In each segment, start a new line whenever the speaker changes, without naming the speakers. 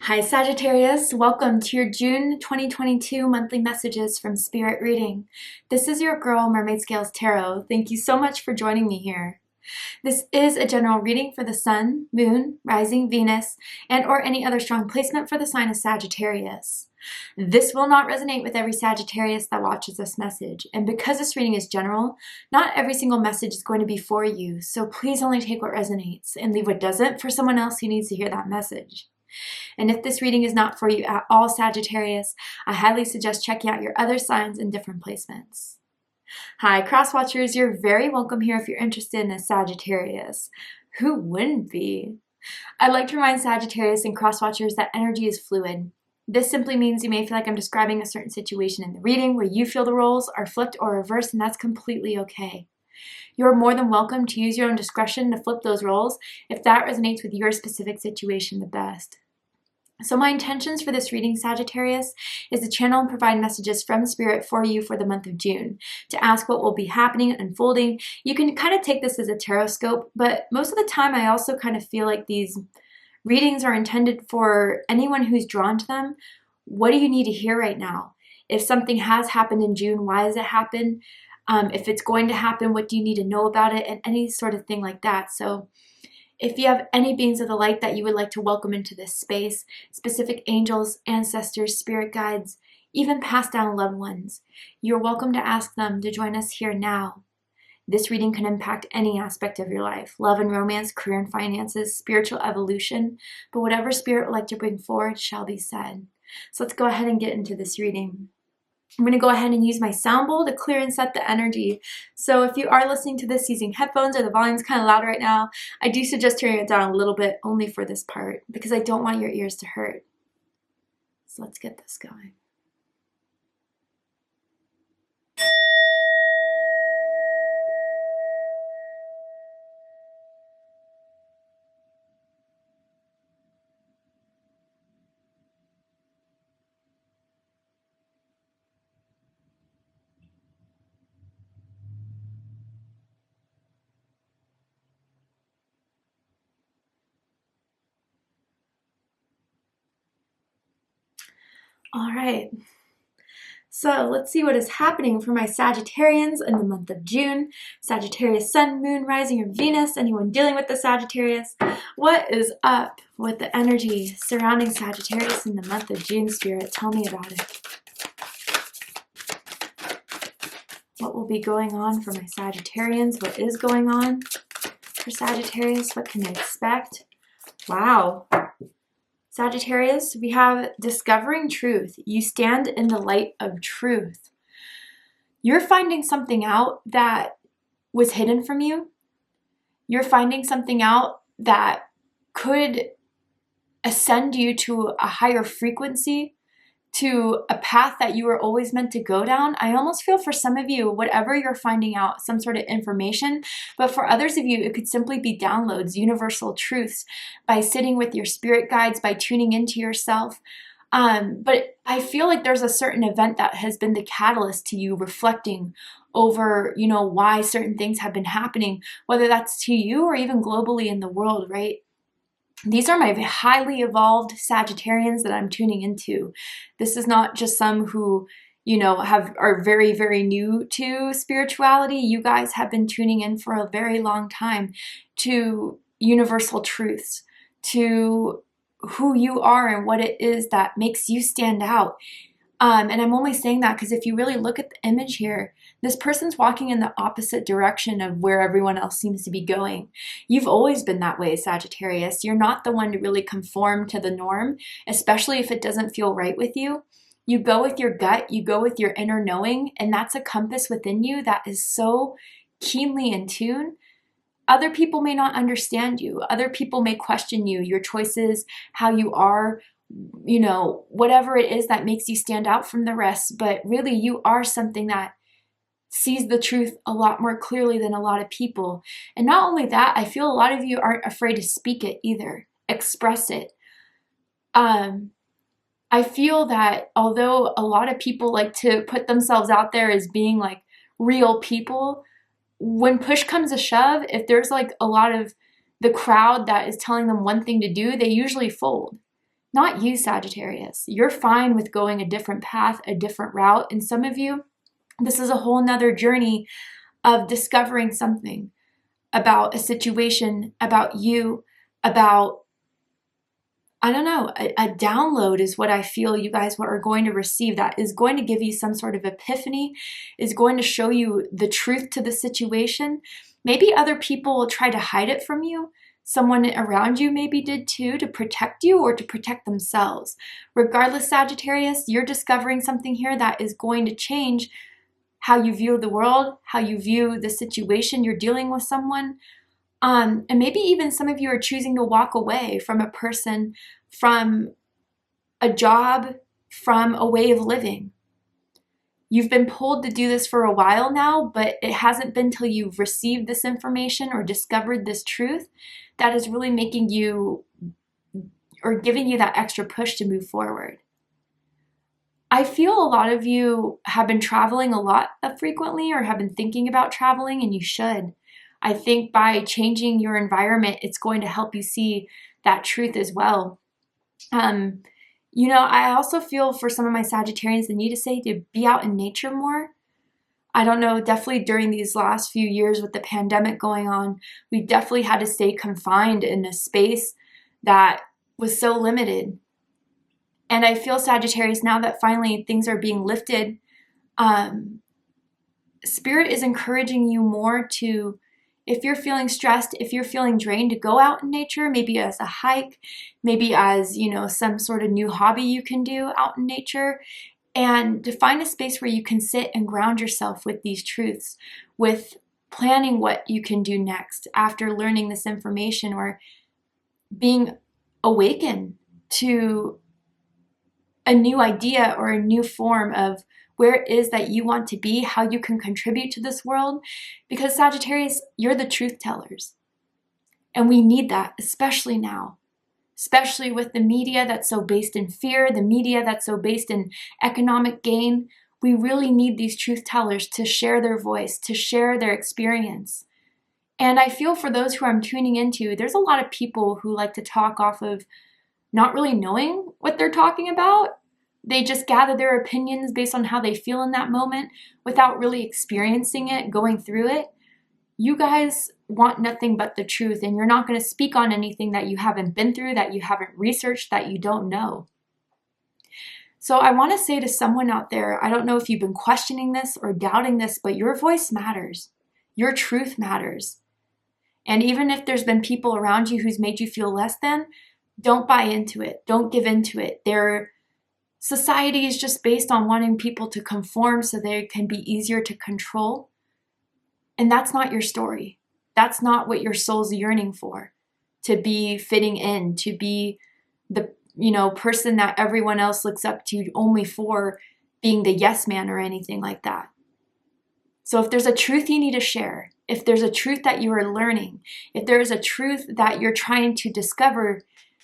Hi Sagittarius, welcome to your June 2022 monthly messages from Spirit Reading. This is your girl Mermaid Scales Tarot. Thank you so much for joining me here. This is a general reading for the Sun, Moon, Rising, Venus, and or any other strong placement for the sign of Sagittarius. This will not resonate with every Sagittarius that watches this message, and because this reading is general, not every single message is going to be for you, so please only take what resonates and leave what doesn't for someone else who needs to hear that message. And if this reading is not for you at all, Sagittarius, I highly suggest checking out your other signs and different placements. Hi, cross-watchers, you're very welcome here if you're interested in a Sagittarius. Who wouldn't be? I'd like to remind Sagittarius and cross-watchers that energy is fluid. This simply means you may feel like I'm describing a certain situation in the reading where you feel the roles are flipped or reversed, and that's completely okay. You're more than welcome to use your own discretion to flip those roles if that resonates with your specific situation the best. So my intentions for this reading, Sagittarius, is to channel and provide messages from Spirit for you for the month of June. To ask what will be happening and unfolding, you can kind of take this as a tarot scope, but most of the time I also kind of feel like these readings are intended for anyone who's drawn to them. What do you need to hear right now? If something has happened in June, why has it happened? If it's going to happen, what do you need to know about it? And any sort of thing like that. So if you have any beings of the light that you would like to welcome into this space, specific angels, ancestors, spirit guides, even passed down loved ones, you're welcome to ask them to join us here now. This reading can impact any aspect of your life: love and romance, career and finances, spiritual evolution, but whatever Spirit would like to bring forward shall be said. So let's go ahead and get into this reading. I'm going to go ahead and use my sound bowl to clear and set the energy. So if you are listening to this using headphones or the volume's kind of loud right now, I do suggest turning it down a little bit only for this part because I don't want your ears to hurt. So let's get this going. All right, so let's see what is happening for my Sagittarians in the month of June. Sagittarius, Sun, Moon, Rising, or Venus, anyone dealing with the Sagittarius. What is up with the energy surrounding Sagittarius in the month of June, Spirit? Tell me about it. What will be going on for my Sagittarians? What is going on for Sagittarius? What can they expect? Wow. Sagittarius, we have discovering truth. You stand in the light of truth. You're finding something out that was hidden from you. You're finding something out that could ascend you to a higher frequency, to a path that you were always meant to go down. I almost feel for some of you, whatever you're finding out, some sort of information, but for others of you, it could simply be downloads, universal truths, by sitting with your spirit guides, by tuning into yourself. But I feel like there's a certain event that has been the catalyst to you reflecting over, why certain things have been happening, whether that's to you or even globally in the world, right? These are my highly evolved Sagittarians that I'm tuning into. This is not just some who, are very, very new to spirituality. You guys have been tuning in for a very long time to universal truths, to who you are and what it is that makes you stand out. And I'm only saying that because if you really look at the image here, this person's walking in the opposite direction of where everyone else seems to be going. You've always been that way, Sagittarius. You're not the one to really conform to the norm, especially if it doesn't feel right with you. You go with your gut, you go with your inner knowing, and that's a compass within you that is so keenly in tune. Other people may not understand you. Other people may question you, your choices, how you are, whatever it is that makes you stand out from the rest. But really, you are something that sees the truth a lot more clearly than a lot of people. And not only that, I feel a lot of you aren't afraid to speak it either, express it. I feel that although a lot of people like to put themselves out there as being like real people, when push comes to shove, if there's like a lot of the crowd that is telling them one thing to do, they usually fold. Not you, Sagittarius. You're fine with going a different path, a different route. And some of you, this is a whole nother journey of discovering something about a situation, about you, about, I don't know, a download is what I feel you guys are going to receive that is going to give you some sort of epiphany, is going to show you the truth to the situation. Maybe other people try to hide it from you. Someone around you maybe did too, to protect you or to protect themselves. Regardless, Sagittarius, you're discovering something here that is going to change how you view the world, how you view the situation you're dealing with someone. And maybe even some of you are choosing to walk away from a person, from a job, from a way of living. You've been pulled to do this for a while now, but it hasn't been till you've received this information or discovered this truth that is really making you or giving you that extra push to move forward. I feel a lot of you have been traveling a lot frequently or have been thinking about traveling, and you should. I think by changing your environment, it's going to help you see that truth as well. You know, I also feel for some of my Sagittarians, the need to say to be out in nature more. I don't know, definitely during these last few years with the pandemic going on, we definitely had to stay confined in a space that was so limited. And I feel, Sagittarius, now that finally things are being lifted, Spirit is encouraging you more to, if you're feeling stressed, if you're feeling drained, to go out in nature, maybe as a hike, maybe as, you know, some sort of new hobby you can do out in nature, and to find a space where you can sit and ground yourself with these truths, with planning what you can do next after learning this information, or being awakened to a new idea or a new form of where it is that you want to be, how you can contribute to this world. Because Sagittarius, you're the truth tellers. And we need that, especially now. Especially with the media that's so based in fear, the media that's so based in economic gain. We really need these truth tellers to share their voice, to share their experience. And I feel for those who I'm tuning into, there's a lot of people who like to talk off of not really knowing what they're talking about. They just gather their opinions based on how they feel in that moment without really experiencing it, going through it. You guys want nothing but the truth, and you're not going to speak on anything that you haven't been through, that you haven't researched, that you don't know. So I want to say to someone out there, I don't know if you've been questioning this or doubting this, but your voice matters. Your truth matters. And even if there's been people around you who's made you feel less than, don't buy into it. Don't give into it. Their society is just based on wanting people to conform so they can be easier to control. And that's not your story. That's not what your soul's yearning for. To be fitting in, to be the, person that everyone else looks up to only for being the yes man or anything like that. So if there's a truth you need to share, if there's a truth that you are learning, if there is a truth that you're trying to discover,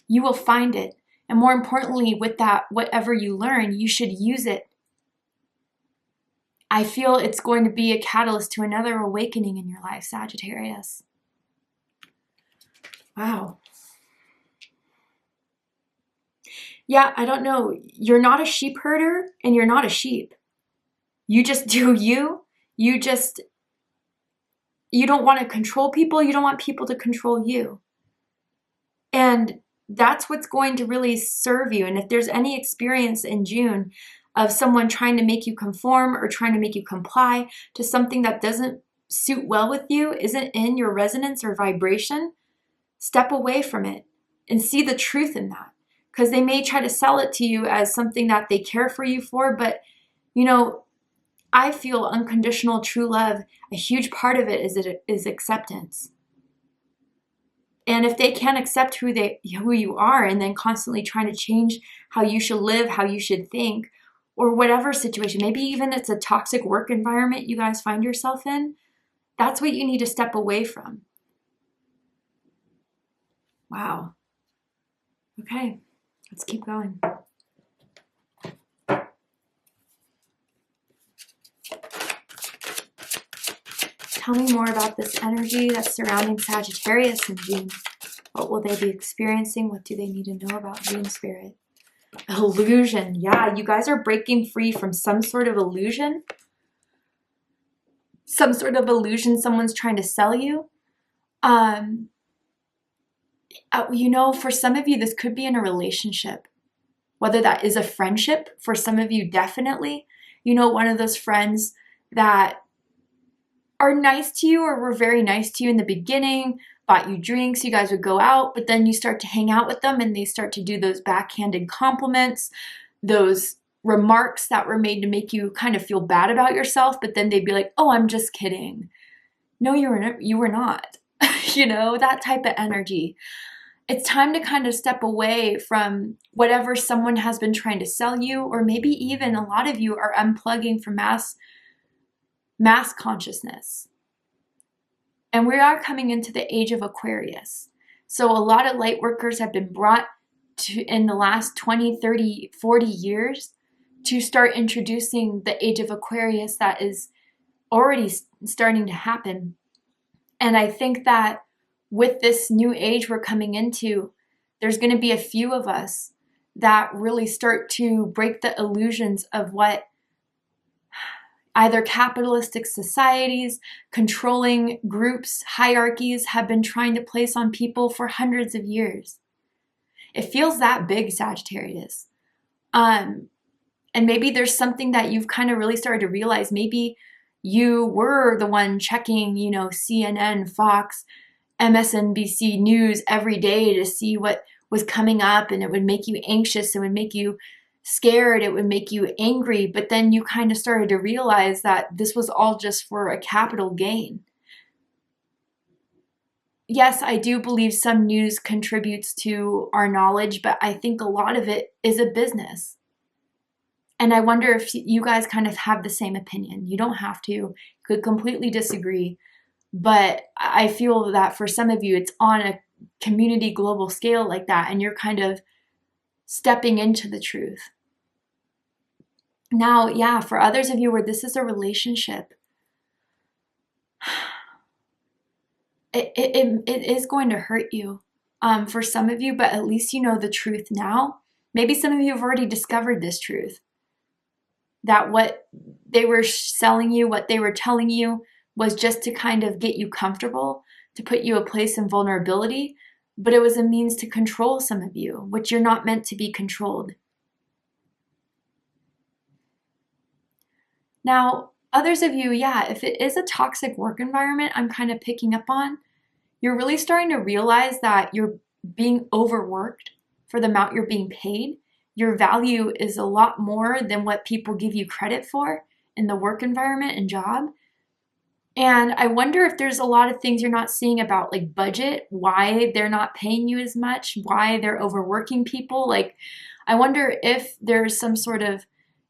you will find it. And more importantly, with that, whatever you learn, you should use it. I feel it's going to be a catalyst to another awakening in your life, Sagittarius. Wow. Yeah, I don't know. You're not a sheep herder and you're not a sheep. You just do you. You don't want to control people. You don't want people to control you. And that's what's going to really serve you. And if there's any experience in June of someone trying to make you conform or trying to make you comply to something that doesn't suit well with you, isn't in your resonance or vibration, step away from it and see the truth in that. Because they may try to sell it to you as something that they care for you for, but I feel unconditional true love, a huge part of it is acceptance. And if they can't accept who you are, and then constantly trying to change how you should live, how you should think, or whatever situation, maybe even it's a toxic work environment you guys find yourself in, that's what you need to step away from. Wow. Okay, let's keep going. Tell me more about this energy that's surrounding Sagittarius in June. What will they be experiencing? What do they need to know about June, Spirit? Illusion. Yeah, you guys are breaking free from some sort of illusion. Some sort of illusion someone's trying to sell you. You know, for some of you, this could be in a relationship. Whether that is a friendship, for some of you, definitely. You know, one of those friends that are nice to you or were very nice to you in the beginning, bought you drinks, you guys would go out, but then you start to hang out with them and they start to do those backhanded compliments, those remarks that were made to make you kind of feel bad about yourself, but then they'd be like, oh, I'm just kidding. No, you were not. You know, that type of energy. It's time to kind of step away from whatever someone has been trying to sell you, or maybe even a lot of you are unplugging from mass consciousness. And we are coming into the age of Aquarius. So a lot of light workers have been brought to in the last 20, 30, 40 years to start introducing the age of Aquarius that is already starting to happen. And I think that with this new age we're coming into, there's going to be a few of us that really start to break the illusions of what either capitalistic societies, controlling groups, hierarchies have been trying to place on people for hundreds of years. It feels that big, Sagittarius. And maybe there's something that you've kind of really started to realize. Maybe you were the one checking, you know, CNN, Fox, MSNBC news every day to see what was coming up, and it would make you anxious, it would make you scared, it would make you angry, but then you kind of started to realize that this was all just for a capital gain. Yes, I do believe some news contributes to our knowledge, but I think a lot of it is a business. And I wonder if you guys kind of have the same opinion. You don't have to. You could completely disagree. But I feel that for some of you, it's on a community global scale like that, and you're kind of stepping into the truth. Now, yeah, for others of you where this is a relationship, it is going to hurt you for some of you, but at least you know the truth now. Maybe some of you have already discovered this truth, that what they were selling you, what they were telling you, was just to kind of get you comfortable, to put you a place in vulnerability, but it was a means to control some of you, which you're not meant to be controlled. Now, others of you, yeah, if it is a toxic work environment I'm kind of picking up on, you're really starting to realize that you're being overworked for the amount you're being paid. Your value is a lot more than what people give you credit for in the work environment and job. And I wonder if there's a lot of things you're not seeing about, like budget, why they're not paying you as much, why they're overworking people. Like, I wonder if there's some sort of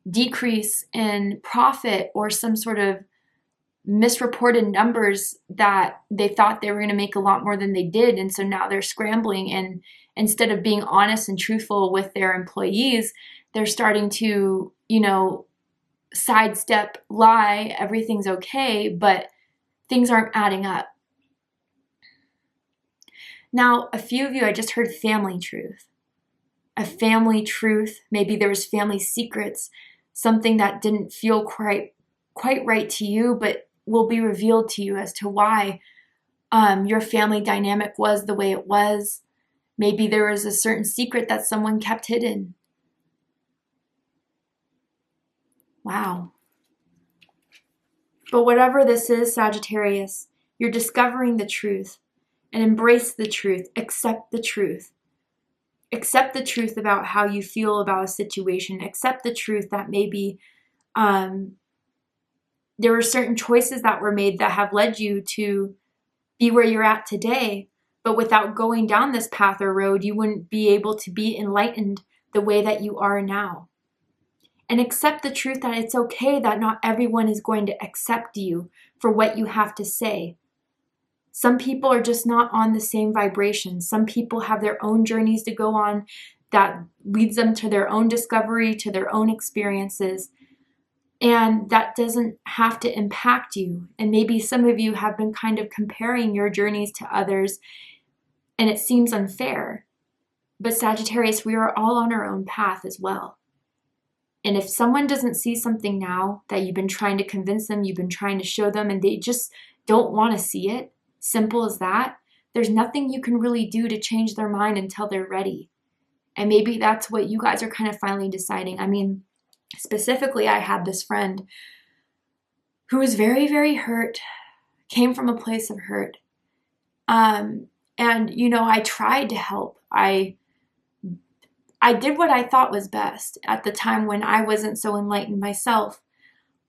decrease in profit or some sort of misreported numbers that they thought they were going to make a lot more than they did. And so now they're scrambling, and instead of being honest and truthful with their employees, they're starting to, you know, sidestep, lie, everything's okay, but things aren't adding up. Now, a few of you, I just heard family truth. A family truth. Maybe there was family secrets, something that didn't feel quite right to you, but will be revealed to you as to why your family dynamic was the way it was. Maybe there was a certain secret that someone kept hidden. Wow. But whatever this is, Sagittarius, you're discovering the truth, and embrace the truth. Accept the truth. Accept the truth about how you feel about a situation. Accept the truth that maybe there were certain choices that were made that have led you to be where you're at today. But without going down this path or road, you wouldn't be able to be enlightened the way that you are now. And accept the truth that it's okay that not everyone is going to accept you for what you have to say. Some people are just not on the same vibration. Some people have their own journeys to go on that leads them to their own discovery, to their own experiences. And that doesn't have to impact you. And maybe some of you have been kind of comparing your journeys to others, and it seems unfair. But Sagittarius, we are all on our own path as well. And if someone doesn't see something now that you've been trying to convince them, you've been trying to show them, and they just don't want to see it, simple as that, there's nothing you can really do to change their mind until they're ready. And maybe that's what you guys are kind of finally deciding. I mean, specifically, I had this friend who was very, very hurt, came from a place of hurt. And, you know, I tried to help. I did what I thought was best at the time when I wasn't so enlightened myself.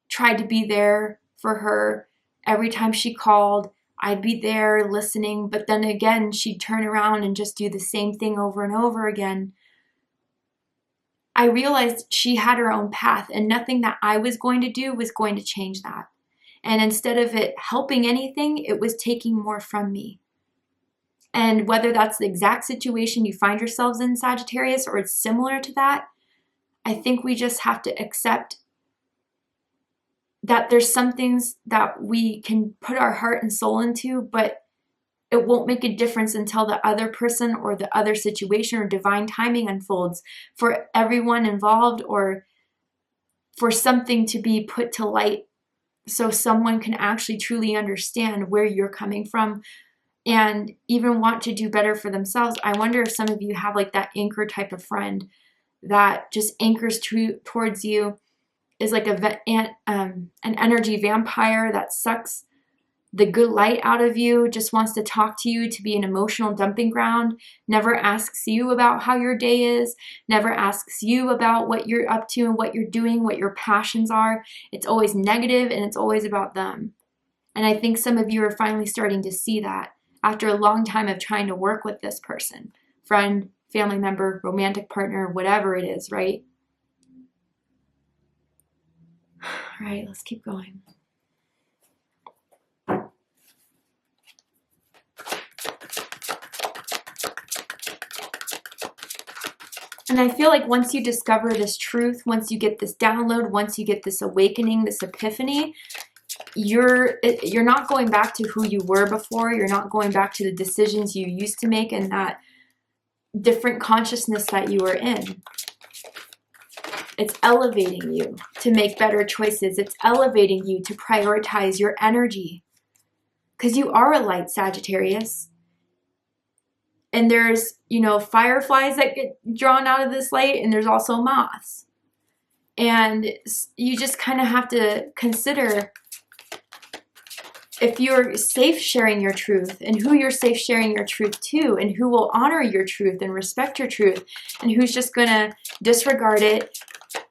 Tried to be there for her. Every time she called, I'd be there listening, but then again, she'd turn around and just do the same thing over and over again. I realized she had her own path, and nothing that I was going to do was going to change that. And instead of it helping anything, it was taking more from me. And whether that's the exact situation you find yourselves in, Sagittarius, or it's similar to that, I think we just have to accept that there's some things that we can put our heart and soul into, but it won't make a difference until the other person or the other situation or divine timing unfolds for everyone involved, or for something to be put to light so someone can actually truly understand where you're coming from and even want to do better for themselves. I wonder if some of you have like that anchor type of friend that just anchors towards you, is like an energy vampire that sucks the good light out of you, just wants to talk to you, to be an emotional dumping ground, never asks you about how your day is, never asks you about what you're up to and what you're doing, what your passions are. It's always negative and it's always about them. And I think some of you are finally starting to see that after a long time of trying to work with this person, friend, family member, romantic partner, whatever it is, right? All right, let's keep going. And I feel like once you discover this truth, once you get this download, once you get this awakening, this epiphany, you're not going back to who you were before. You're not going back to the decisions you used to make and that different consciousness that you were in. It's elevating you to make better choices. It's elevating you to prioritize your energy, because you are a light, Sagittarius. And there's, you know, fireflies that get drawn out of this light, and there's also moths. And you just kind of have to consider if you're safe sharing your truth, and who you're safe sharing your truth to, and who will honor your truth and respect your truth, and who's just going to disregard it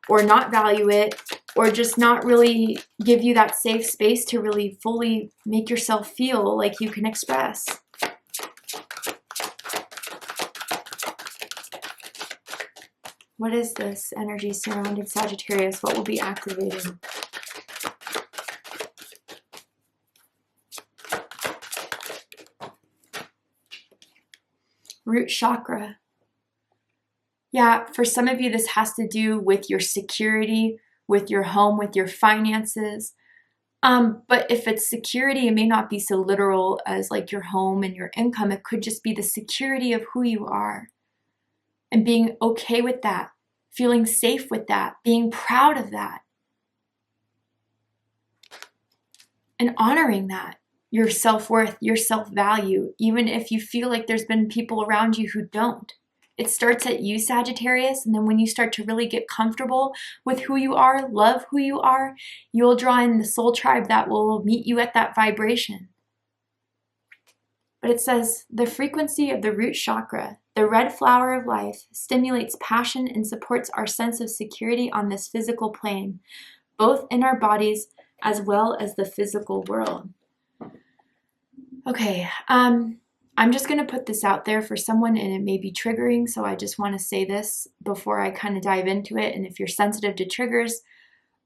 or not value it, or just not really give you that safe space to really fully make yourself feel like you can express. What is this energy surrounding Sagittarius? What will be activated? Root chakra. Yeah, for some of you, this has to do with your security, with your home, with your finances. But if it's security, it may not be so literal as like your home and your income. It could just be the security of who you are. And being okay with that, feeling safe with that, being proud of that, and honoring that, your self-worth, your self-value, even if you feel like there's been people around you who don't. It starts at you, Sagittarius, and then when you start to really get comfortable with who you are, love who you are, you'll draw in the soul tribe that will meet you at that vibration. But it says, the frequency of the root chakra, the red flower of life, stimulates passion and supports our sense of security on this physical plane, both in our bodies as well as the physical world. Okay, I'm just going to put this out there for someone, and it may be triggering, so I just want to say this before I kind of dive into it. And if you're sensitive to triggers,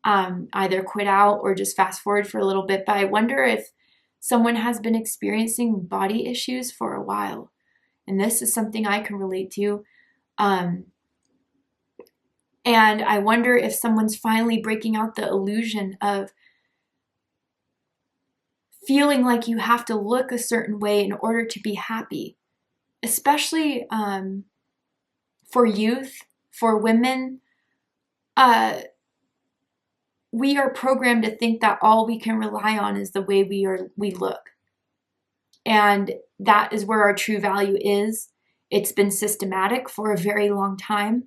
either quit out or just fast forward for a little bit. But I wonder if someone has been experiencing body issues for a while. And this is something I can relate to. And I wonder if someone's finally breaking out the illusion of feeling like you have to look a certain way in order to be happy. Especially for youth, for women, we are programmed to think that all we can rely on is the way we look. And that is where our true value is. It's been systematic for a very long time.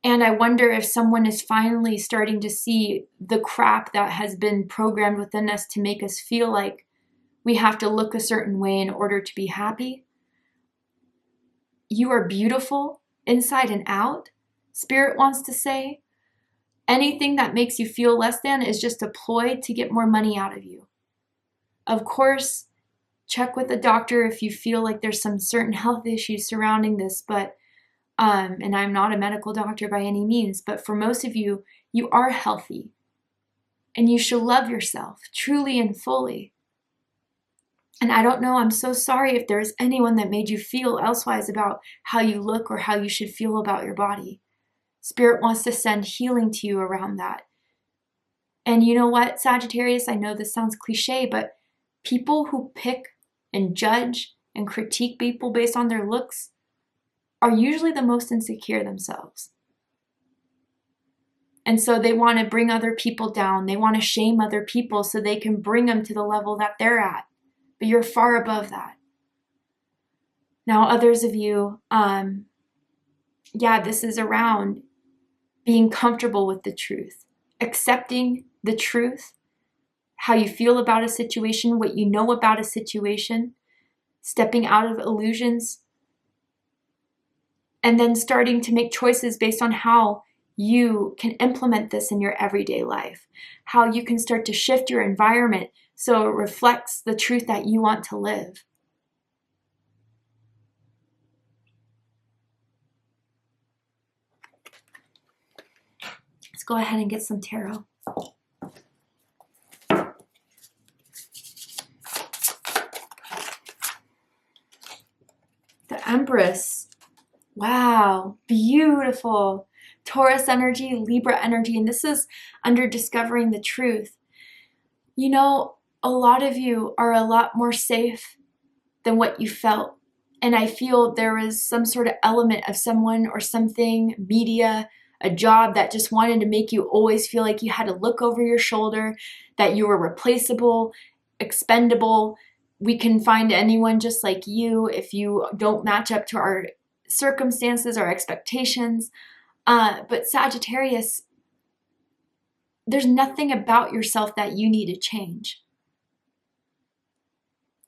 And I wonder if someone is finally starting to see the crap that has been programmed within us to make us feel like we have to look a certain way in order to be happy. You are beautiful inside and out, Spirit wants to say. Anything that makes you feel less than is just a ploy to get more money out of you. Of course, check with a doctor if you feel like there's some certain health issues surrounding this, but and I'm not a medical doctor by any means, but for most of you, you are healthy. And you should love yourself truly and fully. And I don't know, I'm so sorry if there's anyone that made you feel elsewise about how you look or how you should feel about your body. Spirit wants to send healing to you around that. And you know what, Sagittarius, I know this sounds cliche, but people who pick and judge and critique people based on their looks are usually the most insecure themselves. And so they want to bring other people down. They want to shame other people so they can bring them to the level that they're at. But you're far above that. Now, others of you, this is around being comfortable with the truth, accepting the truth, how you feel about a situation, what you know about a situation, stepping out of illusions, and then starting to make choices based on how you can implement this in your everyday life, how you can start to shift your environment so it reflects the truth that you want to live. Let's go ahead and get some tarot. The Empress. Wow, beautiful. Taurus energy, Libra energy, and this is under discovering the truth. You know, a lot of you are a lot more safe than what you felt. And I feel there is some sort of element of someone or something, media, a job that just wanted to make you always feel like you had to look over your shoulder, that you were replaceable, expendable. We can find anyone just like you if you don't match up to our circumstances or expectations. But Sagittarius, there's nothing about yourself that you need to change.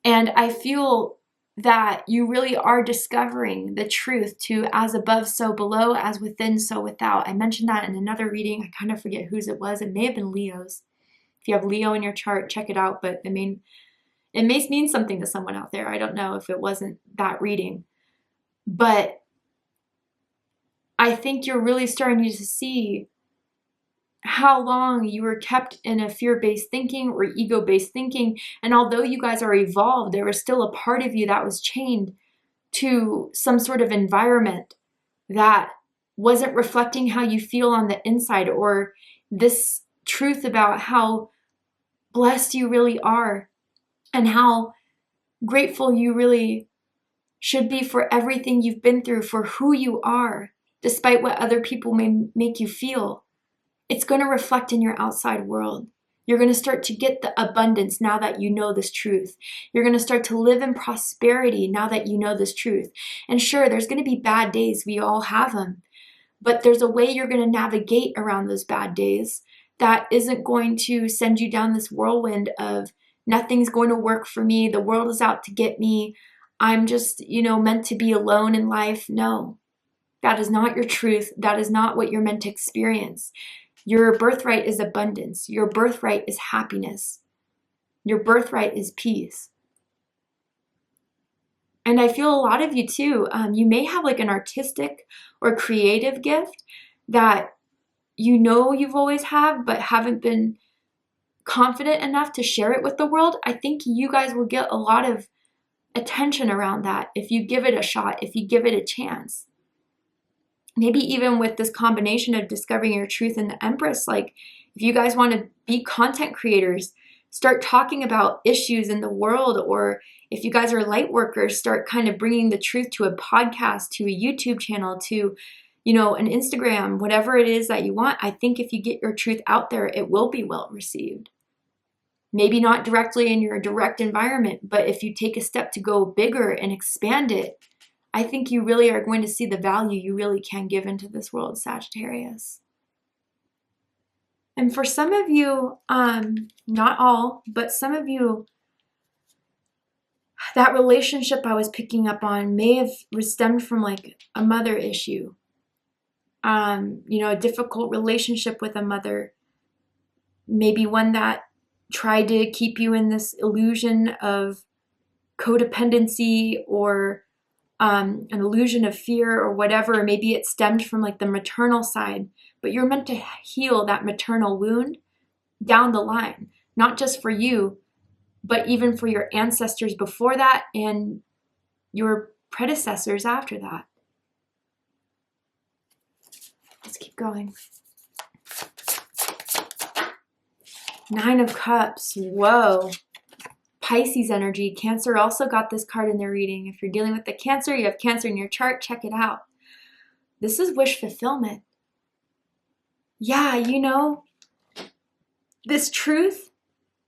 And I feel that you really are discovering the truth to as above, so below, as within, so without. I mentioned that in another reading. I kind of forget whose it was. It may have been Leo's. If you have Leo in your chart, check it out. But it may mean something to someone out there. I don't know if it wasn't that reading. But I think you're really starting to see how long you were kept in a fear-based thinking or ego-based thinking. And although you guys are evolved, there was still a part of you that was chained to some sort of environment that wasn't reflecting how you feel on the inside, or this truth about how blessed you really are and how grateful you really should be for everything you've been through, for who you are, despite what other people may make you feel. It's going to reflect in your outside world. You're going to start to get the abundance now that you know this truth. You're going to start to live in prosperity now that you know this truth. And sure, there's going to be bad days. We all have them. But there's a way you're going to navigate around those bad days that isn't going to send you down this whirlwind of nothing's going to work for me. The world is out to get me. I'm just, meant to be alone in life. No, that is not your truth. That is not what you're meant to experience. Your birthright is abundance. Your birthright is happiness. Your birthright is peace. And I feel a lot of you too, you may have like an artistic or creative gift that you've always had, but haven't been confident enough to share it with the world. I think you guys will get a lot of attention around that if you give it a shot, if you give it a chance. Maybe even with this combination of discovering your truth and the Empress, like if you guys want to be content creators, start talking about issues in the world, or if you guys are light workers, start kind of bringing the truth to a podcast, to a YouTube channel, to, you know, an Instagram, whatever it is that you want. I think if you get your truth out there, it will be well received. Maybe not directly in your direct environment, but if you take a step to go bigger and expand it, I think you really are going to see the value you really can give into this world, Sagittarius. And for some of you, not all, but some of you, that relationship I was picking up on may have stemmed from like a mother issue. You know, a difficult relationship with a mother, maybe one that tried to keep you in this illusion of codependency, or an illusion of fear, or whatever. Maybe it stemmed from like the maternal side, but you're meant to heal that maternal wound down the line, not just for you, but even for your ancestors before that and your predecessors after that. Let's keep going. 9 of Cups. Whoa. Pisces energy. Cancer also got this card in their reading. If you're dealing with the Cancer, you have Cancer in your chart, check it out. This is wish fulfillment. Yeah, you know, this truth,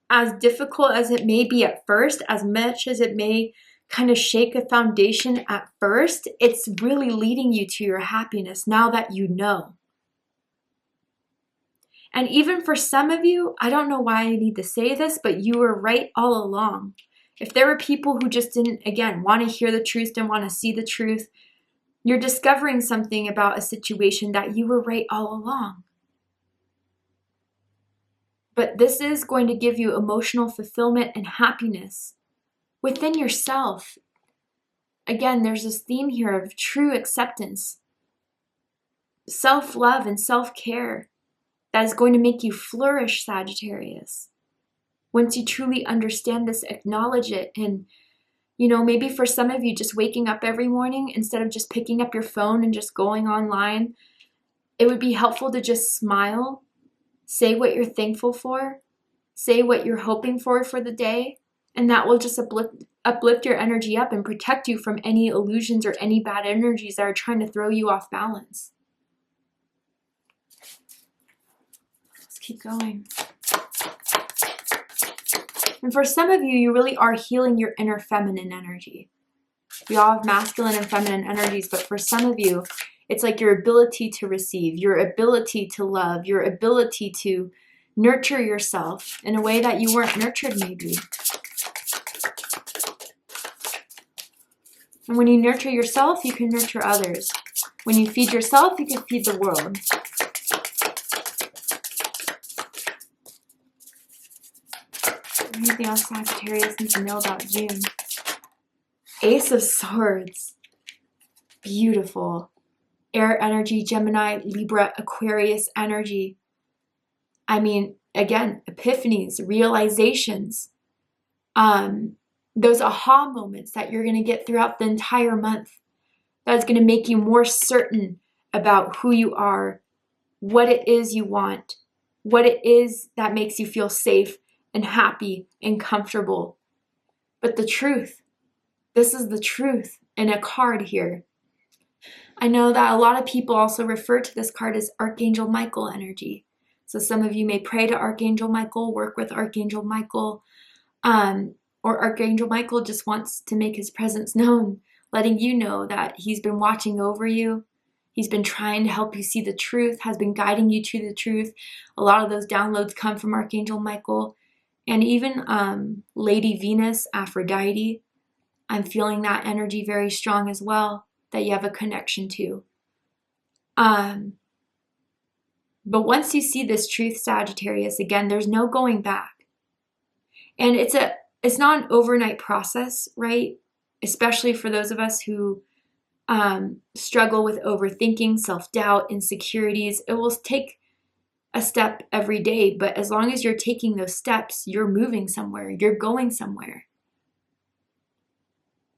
as difficult as it may be at first, as much as it may kind of shake a foundation at first, it's really leading you to your happiness now that you know. And even for some of you, I don't know why I need to say this, but you were right all along. If there were people who just didn't, again, want to hear the truth, didn't want to see the truth, you're discovering something about a situation that you were right all along. But this is going to give you emotional fulfillment and happiness within yourself. Again, there's this theme here of true acceptance, self-love and self-care that is going to make you flourish, Sagittarius. Once you truly understand this, acknowledge it. And, you know, maybe for some of you, just waking up every morning, instead of just picking up your phone and just going online, it would be helpful to just smile. Say what you're thankful for. Say what you're hoping for the day. And that will just uplift your energy up and protect you from any illusions or any bad energies that are trying to throw you off balance. Let's keep going. And for some of you, you really are healing your inner feminine energy. We all have masculine and feminine energies, but for some of you, it's like your ability to receive, your ability to love, your ability to nurture yourself in a way that you weren't nurtured maybe. And when you nurture yourself, you can nurture others. When you feed yourself, you can feed the world. Anything else Sagittarius needs to know about June? Ace of Swords. Beautiful. Air energy, Gemini, Libra, Aquarius energy. I mean, again, epiphanies, realizations. Those aha moments that you're going to get throughout the entire month. That's going to make you more certain about who you are, what it is you want, what it is that makes you feel safe and happy and comfortable. But the truth, this is the truth in a card here. I know that a lot of people also refer to this card as Archangel Michael energy. So some of you may pray to Archangel Michael, work with Archangel Michael, or Archangel Michael just wants to make his presence known, letting you know that he's been watching over you. He's been trying to help you see the truth, has been guiding you to the truth. A lot of those downloads come from Archangel Michael. And even Lady Venus, Aphrodite, I'm feeling that energy very strong as well, that you have a connection to. But once you see this truth, Sagittarius, again, there's no going back. And it's not an overnight process, right? Especially for those of us who struggle with overthinking, self-doubt, insecurities. It will take a step every day, but as long as you're taking those steps, you're moving somewhere, you're going somewhere.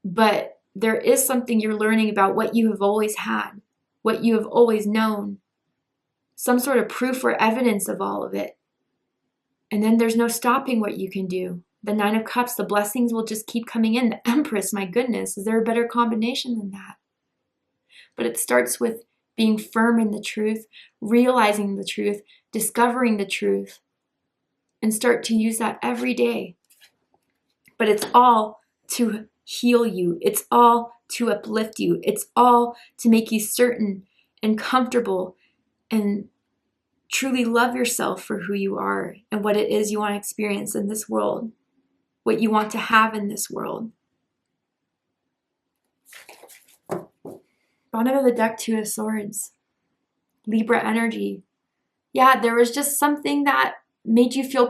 But there is something you're learning about what you have always had, what you have always known, some sort of proof or evidence of all of it. And then there's no stopping what you can do. The Nine of Cups, the blessings will just keep coming in. The Empress, my goodness, is there a better combination than that? But it starts with being firm in the truth, realizing the truth, discovering the truth, and start to use that every day. But it's all to heal you. It's all to uplift you. It's all to make you certain and comfortable and truly love yourself for who you are and what it is you want to experience in this world, what you want to have in this world. Bottom of the deck, Two of Swords. Libra energy. Yeah, there was just something that made you feel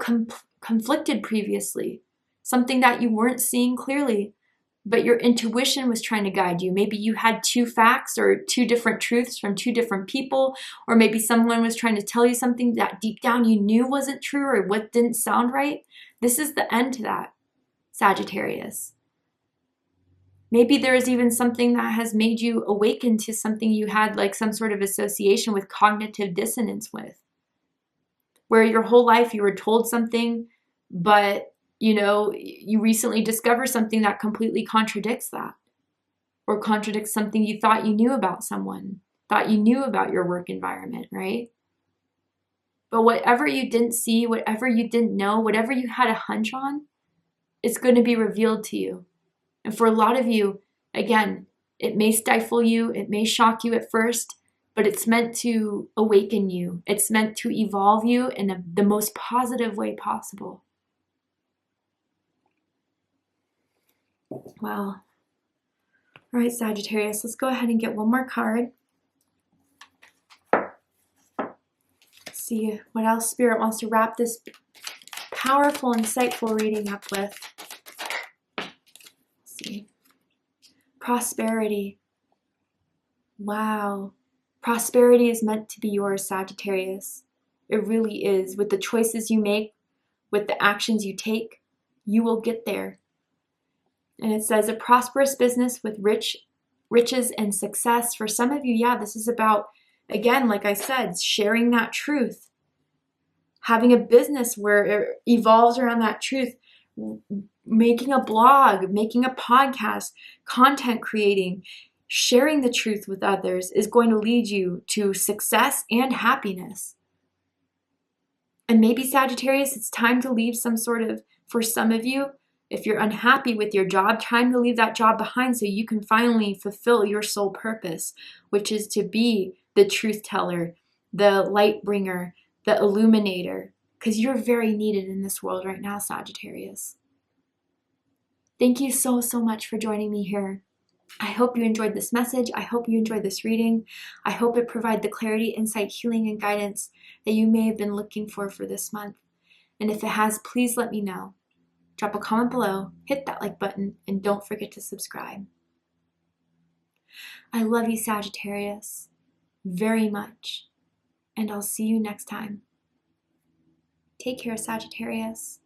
conflicted previously. Something that you weren't seeing clearly, but your intuition was trying to guide you. Maybe you had two facts or two different truths from two different people, or maybe someone was trying to tell you something that deep down you knew wasn't true or what didn't sound right. This is the end to that, Sagittarius. Maybe there is even something that has made you awaken to something you had like some sort of association with cognitive dissonance with, where your whole life you were told something, but you recently discover something that completely contradicts that, or contradicts something you thought you knew about someone, thought you knew about your work environment, right? But whatever you didn't see, whatever you didn't know, whatever you had a hunch on, it's going to be revealed to you. And for a lot of you, again, it may stifle you, it may shock you at first, but it's meant to awaken you. It's meant to evolve you in the most positive way possible. Wow. All right, Sagittarius, let's go ahead and get one more card. See what else Spirit wants to wrap this powerful, insightful reading up with. Let's see. Prosperity. Wow. Prosperity is meant to be yours, Sagittarius. It really is. With the choices you make, with the actions you take, you will get there. And it says a prosperous business with riches and success. For some of you, yeah, this is about, again, like I said, sharing that truth. Having a business where it evolves around that truth. Making a blog, making a podcast, content creating, sharing the truth with others is going to lead you to success and happiness. And maybe, Sagittarius, it's time to leave for some of you, if you're unhappy with your job, time to leave that job behind so you can finally fulfill your soul purpose, which is to be the truth teller, the light bringer, the illuminator, because you're very needed in this world right now, Sagittarius. Thank you so, so much for joining me here. I hope you enjoyed this message. I hope you enjoyed this reading. I hope it provided the clarity, insight, healing, and guidance that you may have been looking for this month. And if it has, please let me know. Drop a comment below, hit that like button, and don't forget to subscribe. I love you, Sagittarius, very much, and I'll see you next time. Take care, Sagittarius.